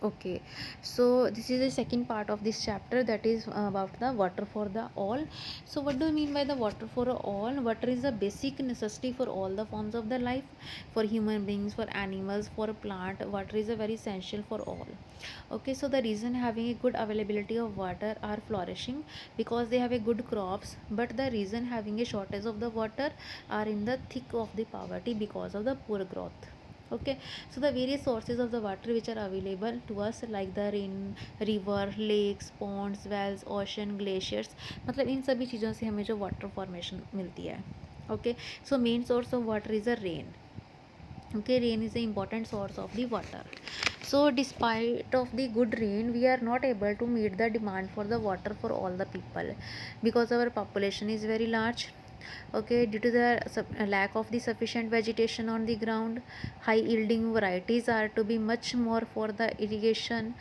Okay, so this is the second part of this chapter, that is about the water for the all. So what do you mean by the water for all? Water is a basic necessity for all the forms of the life, for human beings, for animals, for a plant. Water is a very essential for all. Okay, so the reason having a good availability of water are flourishing because they have a good crops, but the reason having a shortage of the water are in the thick of the poverty because of the poor growth. Okay, so the various sources of the water which are available to us, like the rain, river, lakes, ponds, wells, ocean, glaciers, मतलब इन सभी चीज़ों से हमें जो water formation मिलती है. Okay, so main source of water is a rain. Okay, rain is an important source of the water. So despite of the good rain, we are not able to meet the demand for the water for all the people because our population is very large. Okay, due to the lack of the sufficient vegetation on the ground, high yielding varieties are to be much more for the irrigation.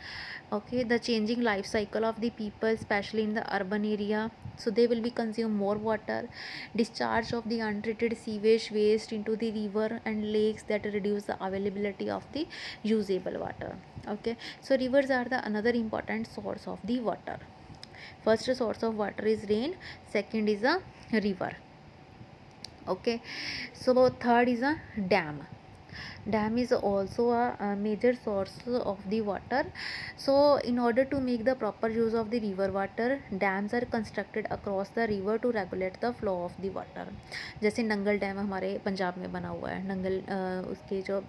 Okay, the changing life cycle of the people, especially in the urban area, so they will be consume more water, discharge of the untreated sewage waste into the river and lakes that reduce the availability of the usable water. Okay, so rivers are the another important source of the water. First source of water is rain, second is a river. Okay, so third is a dam. Dam is also a major source of the water. So in order to make the proper use of the river water, dams are constructed across the river to regulate the flow of the water. जैसे Nangal dam हमारे पंजाब में बना हुआ है, नंगल उसके जो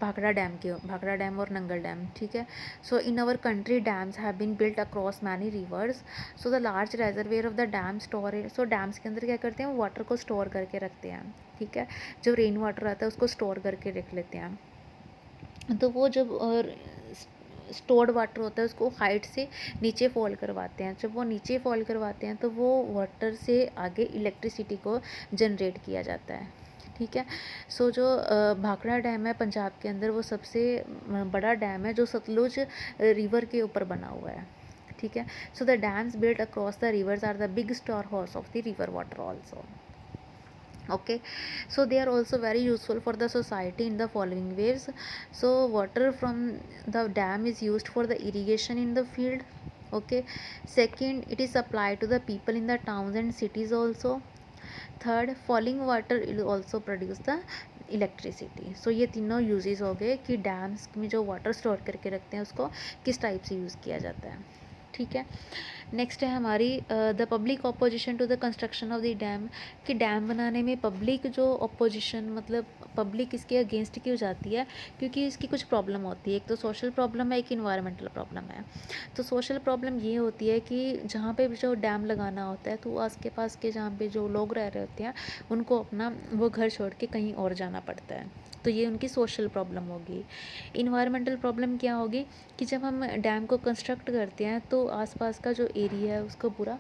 Bhakra dam और Nangal dam, ठीक है. So in our country dams have been built across many rivers. So the large reservoir of the dam store, so dams के अंदर क्या करते हैं, वो वाटर को स्टोर करके रखते हैं. ठीक है, जब रेन वाटर आता है उसको स्टोर करके रख लेते हैं. तो वो जब स्टोर्ड वाटर होता है उसको हाइट से नीचे फॉल करवाते हैं. जब वो नीचे फॉल करवाते हैं तो वो वाटर से आगे इलेक्ट्रिसिटी को जनरेट किया जाता है. ठीक है, सो जो भाखड़ा डैम है पंजाब के अंदर, वो सबसे बड़ा डैम है जो सतलुज रिवर के ऊपर बना हुआ है. ठीक है, so the dams built across the rivers are the big store house of the river water also. Okay, so they are also very useful for the society in the following ways. So water from the dam is used for the irrigation in the field. Okay, second, it is supplied to the people in the towns and cities also. Third, falling water also produce the electricity. So ये तीनों uses हो गए कि dams में जो water store करके रखते हैं उसको किस टाइप से यूज़ किया जाता है. ठीक है, नेक्स्ट है हमारी the public opposition to the construction of the dam. कि डैम बनाने में पब्लिक जो अपोजिशन, मतलब पब्लिक इसके अगेंस्ट क्यों जाती है, क्योंकि इसकी कुछ प्रॉब्लम होती है. एक तो सोशल प्रॉब्लम है, एक इन्वायरमेंटल प्रॉब्लम है. तो सोशल प्रॉब्लम ये होती है कि जहाँ पे जो डैम लगाना होता है तो आस के पास के जहाँ पे जो लोग रह रहे होते हैं उनको अपना वो घर छोड़ के कहीं और जाना पड़ता है. तो ये उनकी सोशल प्रॉब्लम होगी. इन्वायरमेंटल प्रॉब्लम क्या होगी कि जब हम डैम को कंस्ट्रक्ट करते हैं तो आसपास का जो एरिया है उसको पूरा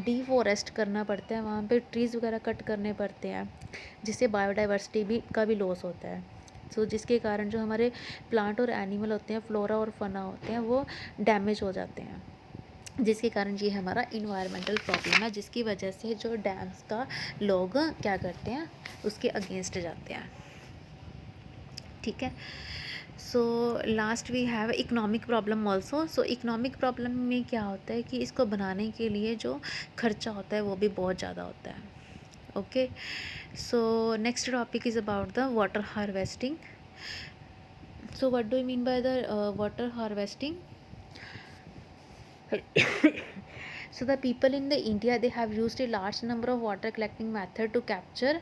डिफॉरेस्ट करना पड़ता है, वहाँ पे ट्रीज़ वगैरह कट करने पड़ते हैं, जिससे बायोडाइवर्सिटी भी का भी लॉस होता है. सो जिसके कारण जो हमारे प्लांट और एनिमल होते हैं, फ्लोरा और फना होते हैं, वो डैमेज हो जाते हैं, जिसके कारण ये हमारा इन्वायरमेंटल प्रॉब्लम है, जिसकी वजह से जो डैम्स का लोग क्या करते हैं उसके अगेंस्ट जाते हैं. ठीक है, so last we have economic problem also. So economic problem में क्या होता है कि इसको बनाने के लिए जो खर्चा होता है वो भी बहुत ज़्यादा होता है. Okay, so next topic is about the water harvesting. So what do you mean by the water harvesting? So the people in the India, they have used a large number of water collecting method to capture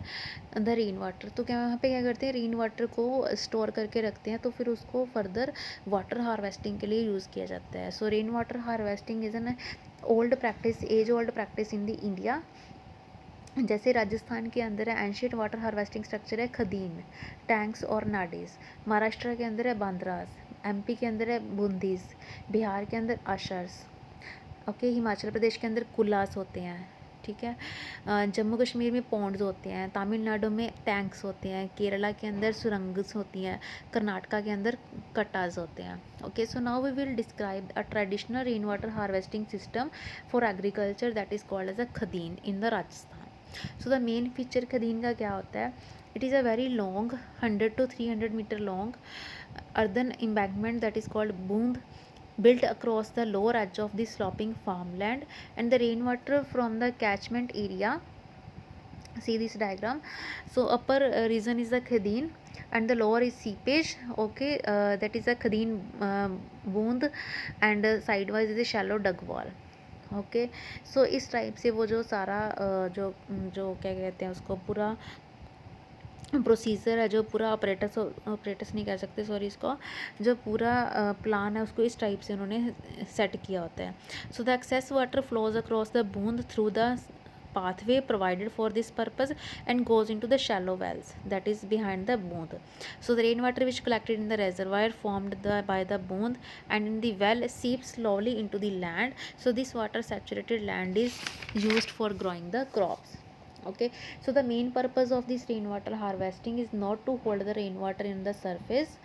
the rain water. तो क्या वहाँ पे क्या करते हैं, rain water को store करके रखते हैं, तो फिर उसको फर्दर वाटर हार्वेस्टिंग के लिए यूज़ किया जाता है. So rain water harvesting is an old practice, age old practice in the India. जैसे राजस्थान के अंदर है एंशियंट वाटर हार्वेस्टिंग स्ट्रक्चर है खदीन, टैंक्स और नाडीज. महाराष्ट्र के अंदर है बांद्रास, एमपी के अंदर है बूंदीज, बिहार के अंदर आशर्स. ओके, हिमाचल प्रदेश के अंदर कुलास होते हैं. ठीक है, जम्मू कश्मीर में पॉन्ड्स होते हैं, तमिलनाडु में टैंक्स होते हैं, केरला के अंदर सुरंग्स होती हैं, कर्नाटका के अंदर कटाज होते हैं. Okay, so now we will describe a traditional rain water harvesting system for agriculture that is called as a khadin in the Rajasthan. So the main feature खदीन का क्या होता है, it is a very long 100 to 300 metre long earthen embankment that is called bund built across the lower edge of the sloping farmland, and the rainwater from the catchment area. See this diagram. So upper region is the khadin and the lower is seepage. Okay, that is a khadin bund, and sidewise is a shallow dug wall. Okay so इस type से वो जो सारा जो जो क्या कहते हैं उसको पूरा प्रोसीजर है, जो पूरा ऑपरेटस नहीं कह सकते सॉरी, इसको जो पूरा प्लान है उसको इस टाइप से उन्होंने सेट किया होता है. So the excess water flows across the bund through the pathway provided for this purpose and goes into the shallow wells that is behind the bund. So the rainwater which collected in the reservoir formed by the bund and in the well seeps slowly into the land. So this water saturated land is used for growing the crops. Okay, so the main purpose of this rainwater harvesting is not to hold the rainwater in the surface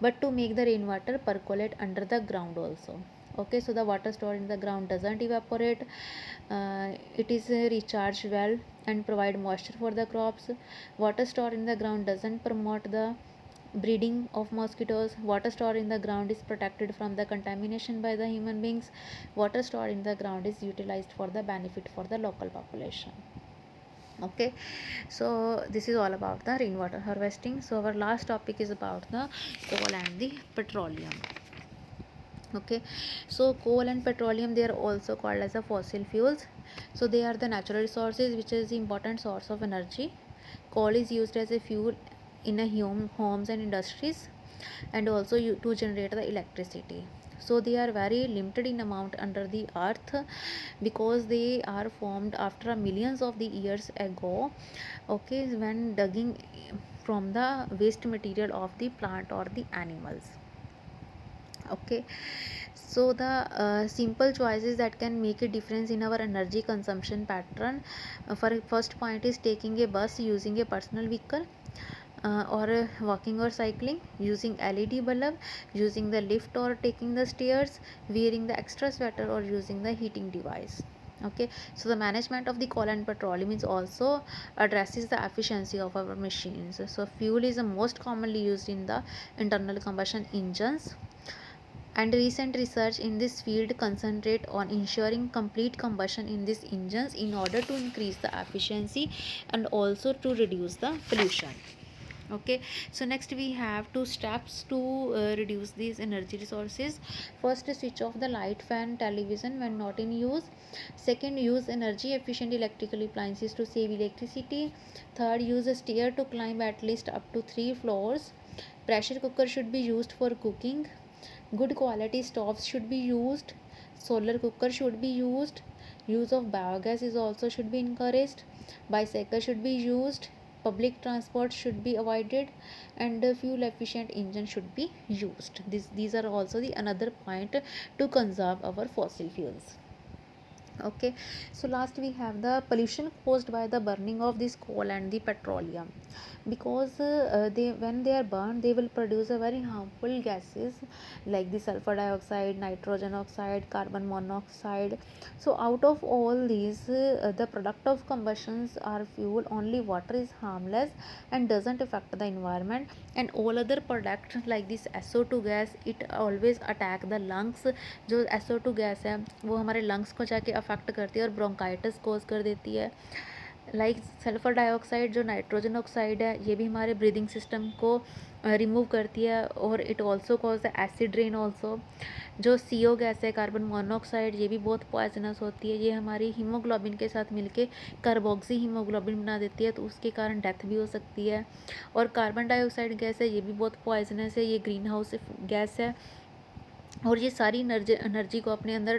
but to make the rainwater percolate under the ground also. Okay, so the water stored in the ground doesn't evaporate, it is recharged well and provide moisture for the crops. Water stored in the ground doesn't promote the breeding of mosquitoes. Water stored in the ground is protected from the contamination by the human beings. Water stored in the ground is utilized for the benefit for the local population. Okay, so this is all about the rainwater harvesting. So our last topic is about the coal and the petroleum. Okay, so coal and petroleum, they are also called as the fossil fuels. So they are the natural resources which is the important source of energy. Coal is used as a fuel in a homes and industries, and also to generate the electricity. So they are very limited in amount under the earth because they are formed after millions of the years ago. Okay, when digging from the waste material of the plant or the animals. Okay, so the simple choices that can make a difference in our energy consumption pattern. For first point is taking a bus using a personal vehicle, or walking or cycling, using LED bulb, using the lift or taking the stairs, wearing the extra sweater or using the heating device. Okay, so the management of the coal and petroleum is also addresses the efficiency of our machines. So fuel is the most commonly used in the internal combustion engines, and recent research in this field concentrate on ensuring complete combustion in these engines in order to increase the efficiency and also to reduce the pollution. Okay, so next we have two steps to reduce these energy resources. First, switch off the light, fan, television when not in use. Second, use energy efficient electrical appliances to save electricity. Third, use a stair to climb at least up to 3 floors. Pressure cooker should be used for cooking. Good quality stoves should be used. Solar cooker should be used. Use of biogas is also should be encouraged. Bicycle should be used. Public transport should be avoided, and fuel efficient engine should be used. These are also the another point to conserve our fossil fuels. Okay, so last we have the pollution caused by the burning of this coal and the petroleum, because they when they are burned they will produce a very harmful gases like the sulfur dioxide, nitrogen oxide, carbon monoxide. So out of all these, the product of combustions are fuel, only water is harmless and doesn't affect the environment, and all other products like this SO2 gas, it always attack the lungs. जो SO2 gas है वो हमारे lungs को जाके affect करती है और bronchitis कोज कर देती है. लाइक सल्फ़र डाइऑक्साइड जो नाइट्रोजन ऑक्साइड है ये भी हमारे ब्रीदिंग सिस्टम को रिमूव करती है, और it also cause acid rain also. जो CO गैस है, कार्बन मोनोऑक्साइड, ये भी बहुत पॉइजनस होती है. ये हमारी हीमोग्लोबिन के साथ मिलके कार्बोक्सी हीमोग्लोबिन बना देती है, तो उसके कारण डेथ भी हो सकती है. और कार्बन डाइऑक्साइड गैस है, ये भी बहुत पॉइजनस है, ये ग्रीन हाउस गैस है, और ये सारी एनर्जी को अपने अंदर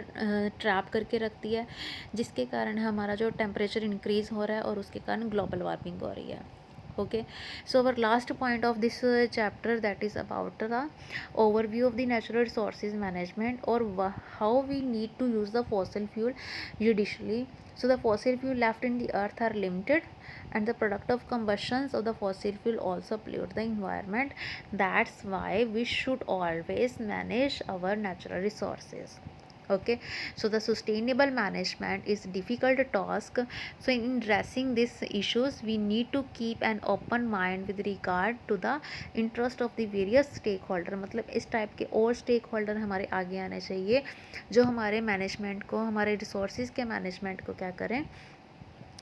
ट्रैप करके रखती है, जिसके कारण हमारा जो टेम्परेचर इंक्रीज़ हो रहा है और उसके कारण ग्लोबल वार्मिंग हो रही है. Okay, so our last point of this chapter, that is about the overview of the natural resources management, or how we need to use the fossil fuel judiciously. So the fossil fuel left in the earth are limited, and the product of combustions of the fossil fuel also pollute the environment. That's why we should always manage our natural resources. Okay, so the sustainable management is difficult task. So in addressing these issues we need to keep an open mind with regard to the interest of the various stakeholder. मतलब इस type के और stakeholder हमारे आगे आने चाहिए जो हमारे मैनेजमेंट को, हमारे रिसोर्सेज के मैनेजमेंट को क्या करें,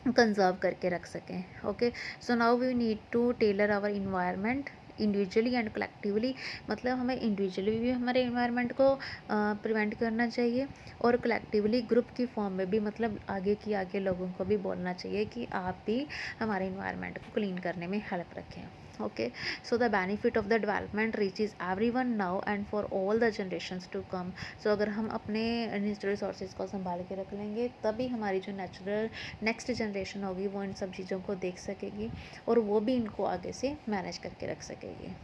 कंजर्व करके रख सकें. Okay, so now we need to tailor our environment individually and collectively. मतलब हमें इंडिविजुअली भी हमारे इन्वायरमेंट को प्रिवेंट करना चाहिए और कलेक्टिवली ग्रुप की फॉर्म में भी, मतलब आगे लोगों को भी बोलना चाहिए कि आप भी हमारे इन्वायरमेंट को क्लीन करने में हेल्प रखें. Okay, so the benefit of the development reaches everyone now and for all the generations to come. So अगर हम अपने नेचुरल रिसोर्सेज को संभाल के रख लेंगे तभी हमारी जो नेचुरल नेक्स्ट जनरेशन होगी वो इन सब चीज़ों को देख सकेगी और वो भी इनको आगे से मैनेज करके रख सकेगी.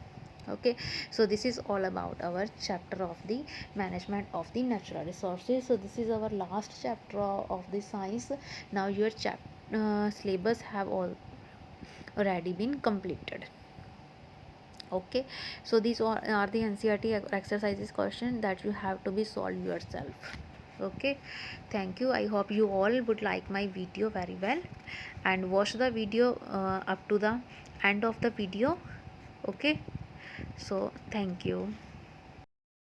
Okay, so this is all about our chapter of the management of the natural resources. So this is our last chapter of the science. Now your syllabus have already been completed. Okay, so these are the NCERT exercises question that you have to be solved yourself. Okay, thank you. I hope you all would like my video very well and watch the video up to the end of the video. Okay, so thank you.